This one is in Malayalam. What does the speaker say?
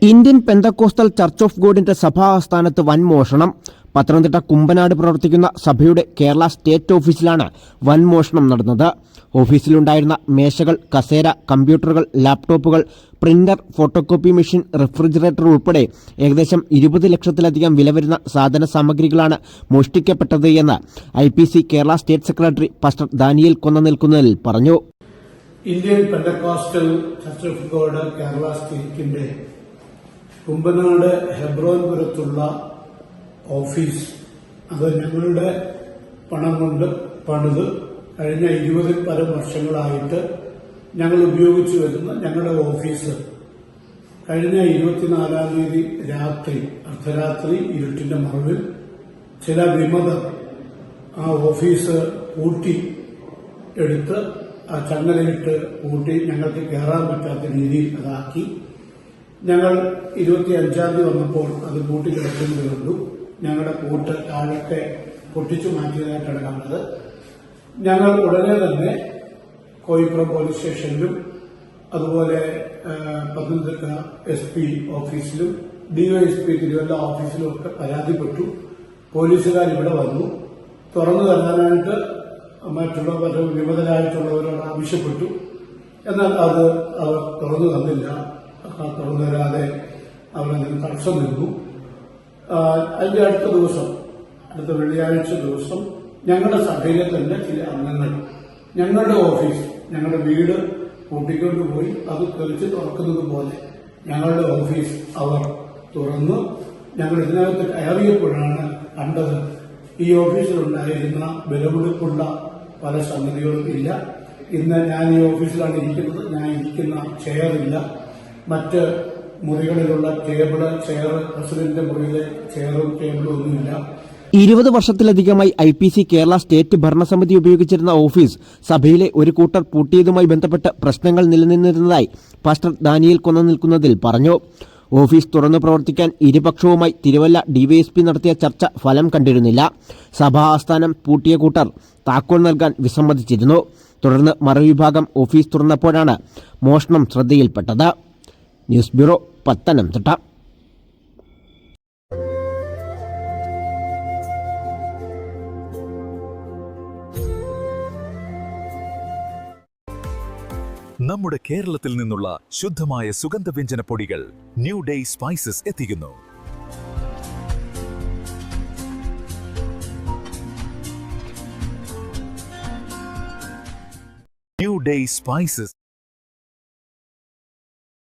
ഇന്ത്യൻ പെന്തക്കോസ്റ്റൽ ചർച്ച് ഓഫ് ഗോഡിന്റെ സഭാ ആസ്ഥാനത്ത് വൻ മോഷണം. പത്തനംതിട്ട കുമ്പനാട് പ്രവർത്തിക്കുന്ന സഭയുടെ കേരള സ്റ്റേറ്റ് ഓഫീസിലാണ് വൻ മോഷണം നടന്നത്. ഓഫീസിലുണ്ടായിരുന്ന മേശകൾ, കസേര, കമ്പ്യൂട്ടറുകൾ, ലാപ്ടോപ്പുകൾ, പ്രിന്റർ, ഫോട്ടോകോപ്പി മെഷീൻ, റെഫ്രിജറേറ്റർ ഉൾപ്പെടെ ഏകദേശം 20 ലക്ഷത്തിലധികം വില വരുന്ന സാധന സാമഗ്രികളാണ് മോഷ്ടിക്കപ്പെട്ടത് എന്ന് IPC Kerala state secretary pastor Daniel കൊന്നനിൽക്കുന്നതിൽ പറഞ്ഞു. Indian Pentecostal church of God Kerala സ്റ്റേറ്റിന്റെ കുമ്പനാട് ഹെബ്രോൻപുരത്തുള്ള ഓഫീസ്, അത് ഞങ്ങളുടെ പണം കൊണ്ട് പണിത് കഴിഞ്ഞ 20 പരം വർഷങ്ങളായിട്ട് ഞങ്ങൾ ഉപയോഗിച്ചു വരുന്ന ഞങ്ങളുടെ ഓഫീസ് കഴിഞ്ഞ 24-ാം തീയതി രാത്രി, അർദ്ധരാത്രി ഇരുട്ടിന്റെ മറവിൽ ചില വിമതർ ആ ഓഫീസ് പൂട്ടി എടുത്ത് ആ ചങ്ങലയിട്ട് പൂട്ടി ഞങ്ങൾക്ക് കയറാൻ പറ്റാത്ത രീതിയിൽ അതാക്കി. ഞങ്ങൾ 25-ാം തീയതി വന്നപ്പോൾ അത് പൂട്ടി കിടക്കുന്നത് കണ്ടു. ഞങ്ങളുടെ പൂട്ട് താഴത്തെ പൊട്ടിച്ചു മാറ്റിയതായിട്ടാണ് കണ്ടത്. ഞങ്ങൾ ഉടനെ തന്നെ കോയിപ്പുറം പോലീസ് സ്റ്റേഷനിലും അതുപോലെ പത്തനംതിട്ട SP ഓഫീസിലും DYSP തിരുവല്ല ഓഫീസിലും ഒക്കെ പരാതിപ്പെട്ടു. പോലീസുകാർ ഇവിടെ വന്നു. തുറന്നു തരാനായിട്ട് മറ്റുള്ള വിമതരായിട്ടുള്ളവരോട് ആവശ്യപ്പെട്ടു. എന്നാൽ അത് അവർ തുറന്നു തന്നില്ല. തുറന്നു തരാതെ അവരതിന് തടസ്സം നിന്നു. അതിന്റെ അടുത്ത ദിവസം, അടുത്ത വെള്ളിയാഴ്ച ദിവസം ഞങ്ങളുടെ സഭയിലെ തന്നെ ചില അംഗങ്ങൾ ഞങ്ങളുടെ ഓഫീസ്, ഞങ്ങളുടെ വീട് കൂട്ടിക്കൊണ്ടുപോയി അത് തെളിച്ച് തുറക്കുന്നത് പോലെ ഞങ്ങളുടെ ഓഫീസ് അവർ തുറന്ന് ഞങ്ങൾ ഇതിനകത്ത് കയറിയപ്പോഴാണ് കണ്ടത് ഈ ഓഫീസിലുണ്ടായിരുന്ന വിലപിടിപ്പുള്ള പല സംഗതികളും ഇല്ല. ഇന്ന് ഞാൻ ഈ ഓഫീസിലാണ് ഇരിക്കുന്നത്. ഞാൻ ഇരിക്കുന്ന ചെയറില്ല. മറ്റ് മുറികളിലുള്ള ടേബിള്, ചെയർ, പ്രസിഡന്റിന്റെ മുറിയിലെ ചെയറും ടേബിളും ഒന്നുമില്ല. 20 വർഷത്തിലധികമായി IPC കേരള സ്റ്റേറ്റ് ഭരണസമിതി ഉപയോഗിച്ചിരുന്ന ഓഫീസ് സഭയിലെ ഒരു കൂട്ടർ പൂട്ടിയതുമായി ബന്ധപ്പെട്ട് പ്രശ്നങ്ങൾ നിലനിന്നിരുന്നതായി പാസ്റ്റർ ദാനിയേൽ കൊന്നനിൽക്കുന്നതിൽ പറഞ്ഞു. ഓഫീസ് തുറന്നു പ്രവർത്തിക്കാൻ ഇരുപക്ഷവുമായി തിരുവല്ല DYSP നടത്തിയ ചർച്ച ഫലം കണ്ടിരുന്നില്ല. സഭാ ആസ്ഥാനം പൂട്ടിയ കൂട്ടർ താക്കോൽ നൽകാൻ വിസമ്മതിച്ചിരുന്നു. തുടർന്ന് മറുവിഭാഗം ഓഫീസ് തുറന്നപ്പോഴാണ് മോഷണം ശ്രദ്ധയിൽപ്പെട്ടത്. News bureau, Pathanamthitta. നമ്മുടെ കേരളത്തിൽ നിന്നുള്ള ശുദ്ധമായ സുഗന്ധവ്യഞ്ജന പൊടികൾ ന്യൂ ഡേ സ്പൈസസ് എത്തിക്കുന്നു. New Day spices